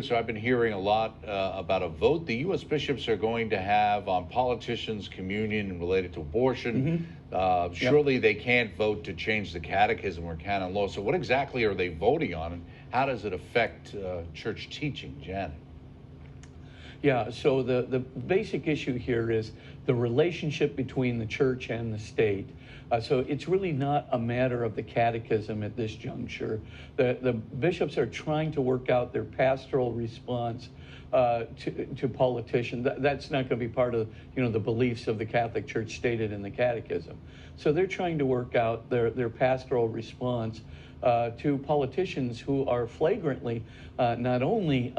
So I've been hearing a lot about a vote the U.S. bishops are going to have on politicians' communion related to abortion. Yep. Surely they can't vote to change the catechism or canon law. So what exactly are they voting on, and how does it affect church teaching, Janet? Yeah, so the basic issue here is the relationship between the church and the state. So it's really not a matter of the catechism at this juncture. The bishops are trying to work out their pastoral response to politicians. That's not going to be part of the beliefs of the Catholic Church stated in the catechism. So they're trying to work out their pastoral response to politicians who are flagrantly not only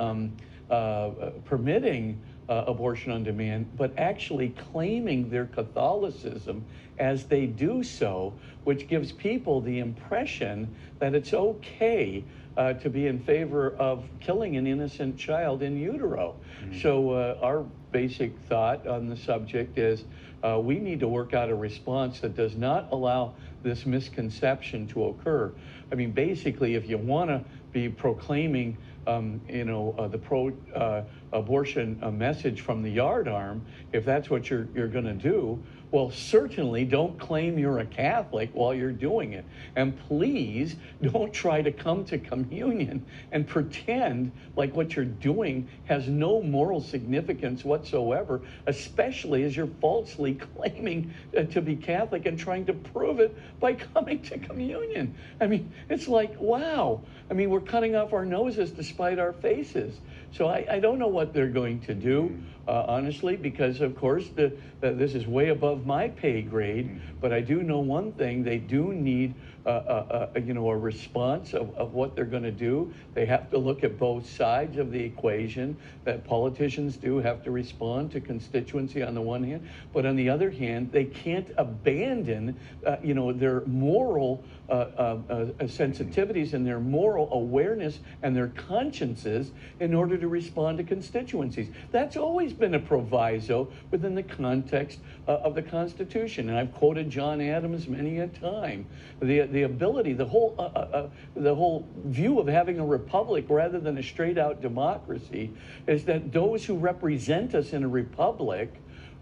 permitting abortion on demand, but actually claiming their Catholicism as they do so, which gives people the impression that it's okay to be in favor of killing an innocent child in utero. So our basic thought on the subject is we need to work out a response that does not allow this misconception to occur. I mean, basically, if you want to be proclaiming the pro-abortion message from the yardarm, if that's what you're going to do, well, certainly don't claim you're a Catholic while you're doing it. And please don't try to come to communion and pretend like what you're doing has no moral significance whatsoever, especially as you're falsely claiming to be Catholic and trying to prove it by coming to communion. I mean, it's like, wow. I mean, we're cutting off our noses to spite our faces. So I don't know what they're going to do, honestly, because, of course, this is way above my pay grade. But I do know one thing. They do need a response of what they're going to do. They have to look at both sides of the equation. That politicians do have to respond to constituency on the one hand, but on the other hand, they can't abandon their moral sensitivities and their moral awareness and their consciences in order to respond to constituencies. That's always been a proviso within the context of the Constitution, and I've quoted John Adams many a time. The ability, the whole view of having a republic rather than a straight-out democracy is that those who represent us in a republic,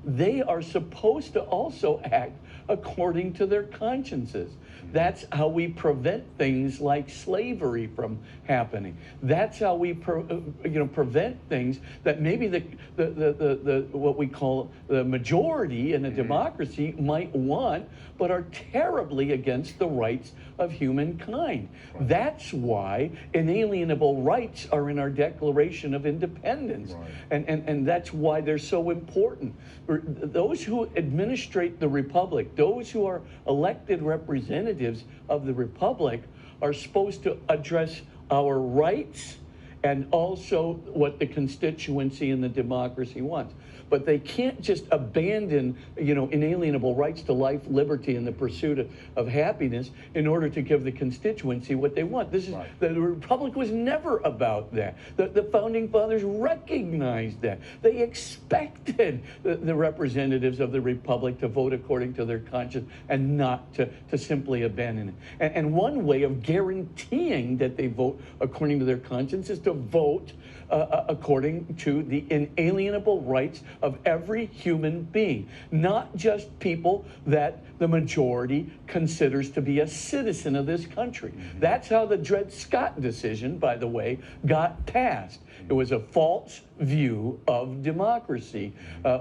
they are supposed to also act according to their consciences. That's how we prevent things like slavery from happening. That's how we prevent things that maybe the what we call the majority in a democracy might want, but are terribly against the rights of humankind. Right. That's why inalienable rights are in our Declaration of Independence. Right. And that's why they're so important. Those who administrate the republic, those who are elected representatives of the republic, are supposed to address our rights and also what the constituency and the democracy wants. But they can't just abandon, inalienable rights to life, liberty, and the pursuit of happiness in order to give the constituency what they want. This is right. The Republic was never about that. The Founding Fathers recognized that. They expected the representatives of the Republic to vote according to their conscience and not to simply abandon it. And one way of guaranteeing that they vote according to their conscience is to vote according to the inalienable rights of every human being, not just people that the majority considers to be a citizen of this country. That's how the Dred Scott decision, by the way, got passed. It was a false view of democracy,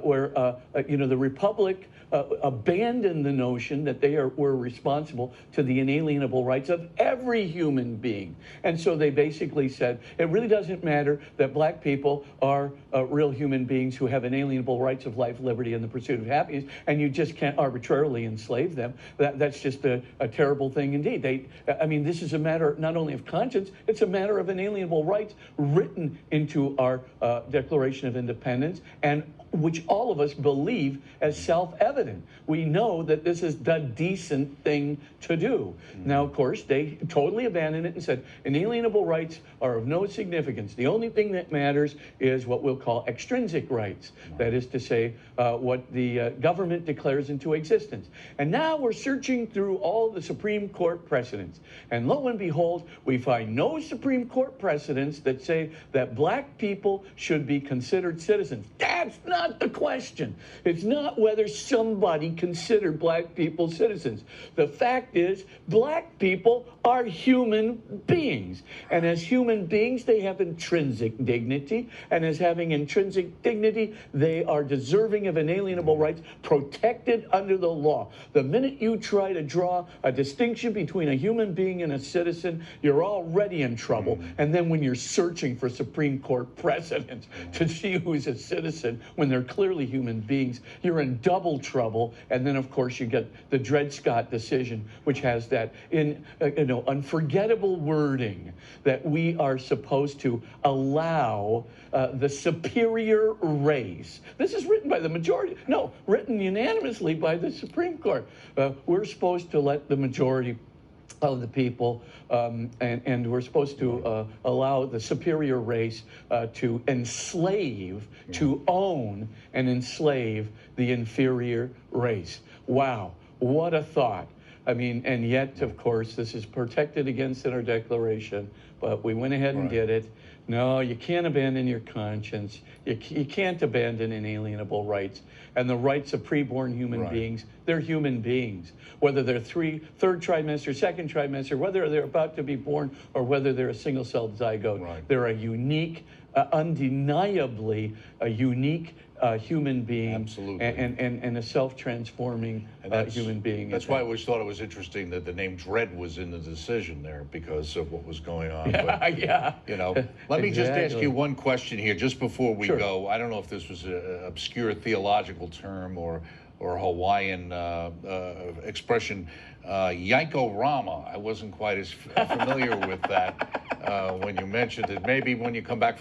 where the Republic abandoned the notion that they were responsible to the inalienable rights of every human being. And so they basically said, it really doesn't matter that black people are real human beings who have inalienable rights of life, liberty, and the pursuit of happiness, and you just can't arbitrarily enslave them. That's just a terrible thing indeed. This is a matter not only of conscience, it's a matter of inalienable rights written into our Declaration of Independence, and which all of us believe as self-evident. We know that this is the decent thing to do. Now, of course, they totally abandoned it and said inalienable rights are of no significance. The only thing that matters is what we'll call extrinsic rights. That is to say, what the government declares into existence. And now we're searching through all the Supreme Court precedents. And lo and behold, we find no Supreme Court precedents that say that black people should be considered citizens. That's not the question. It's not whether somebody considered black people citizens. The fact is, black people are human beings. And as human beings, they have intrinsic dignity. And as having intrinsic dignity, they are deserving of inalienable rights protected under the law. The minute you try to draw a distinction between a human being and a citizen, you're already in trouble. And then when you're searching for Supreme Court precedents to see who's a citizen when they're clearly human beings, you're in double trouble. And then, of course, you get the Dred Scott decision, which has that unforgettable wording that we are supposed to allow the superior race. This is written by the majority. No, written unanimously by the Supreme Court. We're supposed to let the majority of the people, and we're supposed to allow the superior race to enslave, to own and enslave the inferior race. Wow, what a thought. I mean, and yet, of course, this is protected against in our Declaration, but we went ahead and did it. No, you can't abandon your conscience. You can't abandon inalienable rights. And the rights of preborn human beings, they're human beings. Whether they're third trimester, second trimester, whether they're about to be born, or whether they're a single-celled zygote, they're a unique, undeniably a unique human being. Absolutely. And a self-transforming human being. That's why I always thought it was interesting that the name Dred was in the decision there because of what was going on. Yeah, but, yeah. You know, let me just ask you one question here just before we go. I don't know if this was an obscure theological term or Hawaiian expression, Yaiko Rama. I wasn't quite as familiar with that when you mentioned it. Maybe when you come back